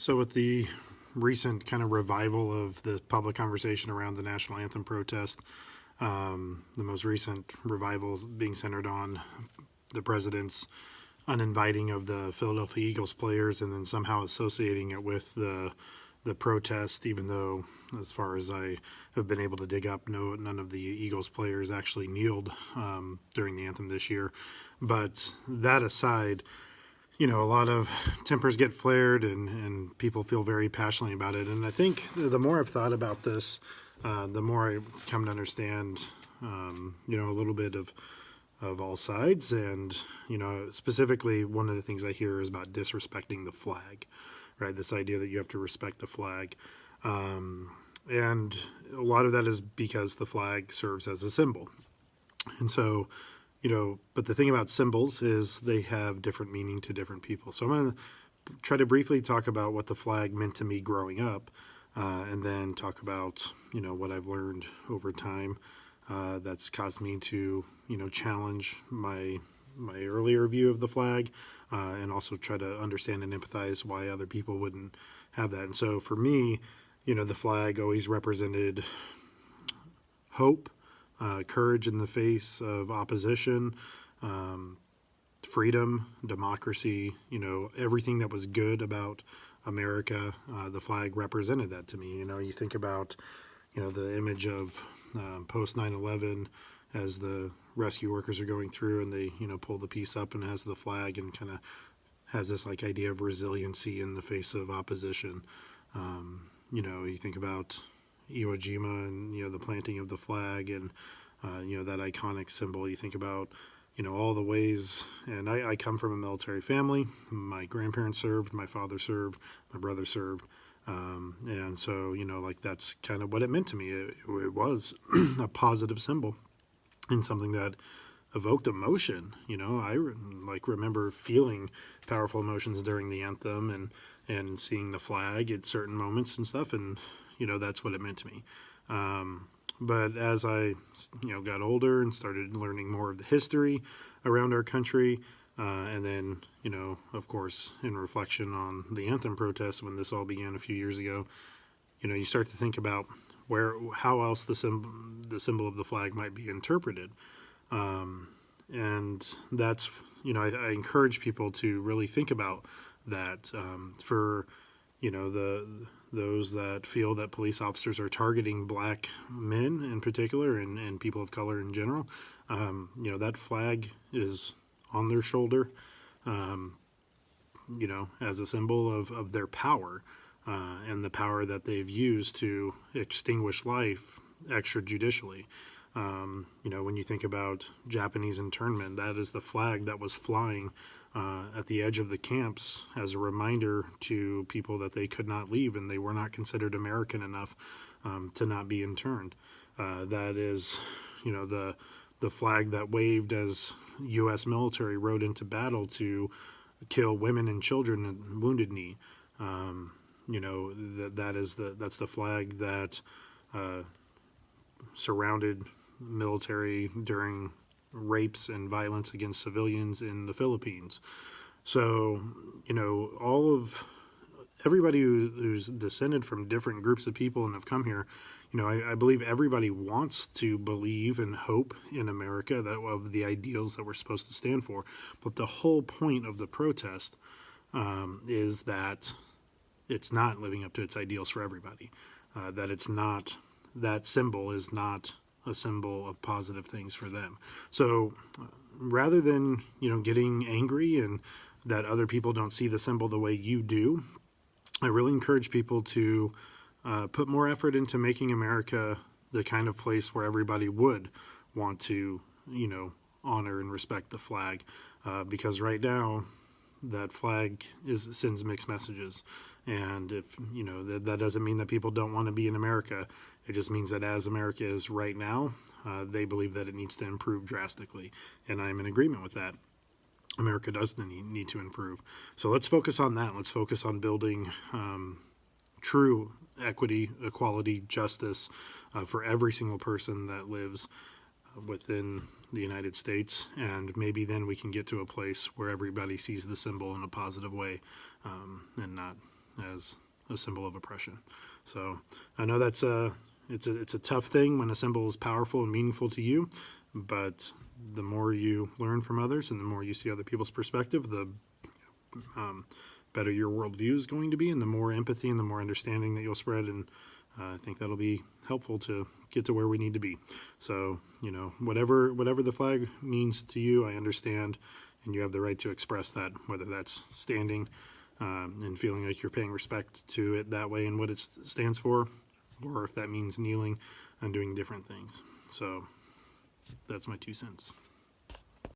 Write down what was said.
So, with the recent kind of revival of the public conversation around the national anthem protest, the most recent revival being centered on the president's uninviting of the Philadelphia Eagles players, and then somehow associating it with the protest, even though, as far as I have been able to dig up, none of the Eagles players actually kneeled during the anthem this year. But that aside, a lot of tempers get flared, and people feel very passionately about it. And I think the more I've thought about this, the more I come to understand, a little bit of all sides. And, specifically, one of the things I hear is about disrespecting the flag, right? This idea that you have to respect the flag. And a lot of that is because the flag serves as a symbol. And so, but the thing about symbols is they have different meaning to different people. So I'm going to try to briefly talk about what the flag meant to me growing up, and then talk about, what I've learned over time that's caused me to, challenge my earlier view of the flag, and also try to understand and empathize why other people wouldn't have that. And so for me, the flag always represented hope, courage in the face of opposition, freedom, democracy, everything that was good about America. The flag represented that to me. You think about, the image of post 9/11 as the rescue workers are going through, and they, pull the piece up and has the flag, and kind of has this like idea of resiliency in the face of opposition. You think about Iwo Jima and, the planting of the flag, and, that iconic symbol. You think about, all the ways, and I come from a military family. My grandparents served, my father served, my brother served. And so, that's kind of what it meant to me. It was a positive symbol and something that evoked emotion. I remember feeling powerful emotions during the anthem, and seeing the flag at certain moments and stuff. And, that's what it meant to me. But as I, got older and started learning more of the history around our country, and then, of course, in reflection on the anthem protests when this all began a few years ago, you start to think about how else the symbol of the flag might be interpreted. And that's, I encourage people to really think about that, for, those that feel that police officers are targeting black men in particular, and people of color in general. That flag is on their shoulder, as a symbol of their power, and the power that they've used to extinguish life extrajudicially. When you think about Japanese internment, that is the flag that was flying at the edge of the camps as a reminder to people that they could not leave, and they were not considered American enough to not be interned. That is, the flag that waved as U.S. military rode into battle to kill women and children at Wounded Knee. That's the flag that surrounded military during rapes and violence against civilians in the Philippines. So, everybody who's descended from different groups of people and have come here, I believe everybody wants to believe and hope in America, of the ideals that we're supposed to stand for. But the whole point of the protest is that it's not living up to its ideals for everybody. That symbol is not a symbol of positive things for them. So rather than, getting angry and that other people don't see the symbol the way you do, I really encourage people to put more effort into making America the kind of place where everybody would want to, honor and respect the flag. Because right now, that flag sends mixed messages. And if, that doesn't mean that people don't want to be in America. It just means that as America is right now, they believe that it needs to improve drastically. And I'm in agreement with that. America does need to improve. So let's focus on that. Let's focus on building true equity, equality, justice for every single person that lives within the United States. And maybe then we can get to a place where everybody sees the symbol in a positive way, and not as a symbol of oppression. So I know that's it's a tough thing when a symbol is powerful and meaningful to you, but the more you learn from others and the more you see other people's perspective, the better your worldview is going to be, and the more empathy and the more understanding that you'll spread. And I think that'll be helpful to get to where we need to be. So, whatever the flag means to you, I understand, and you have the right to express that, whether that's standing and feeling like you're paying respect to it that way and what it stands for, or if that means kneeling and doing different things. So that's my 2 cents.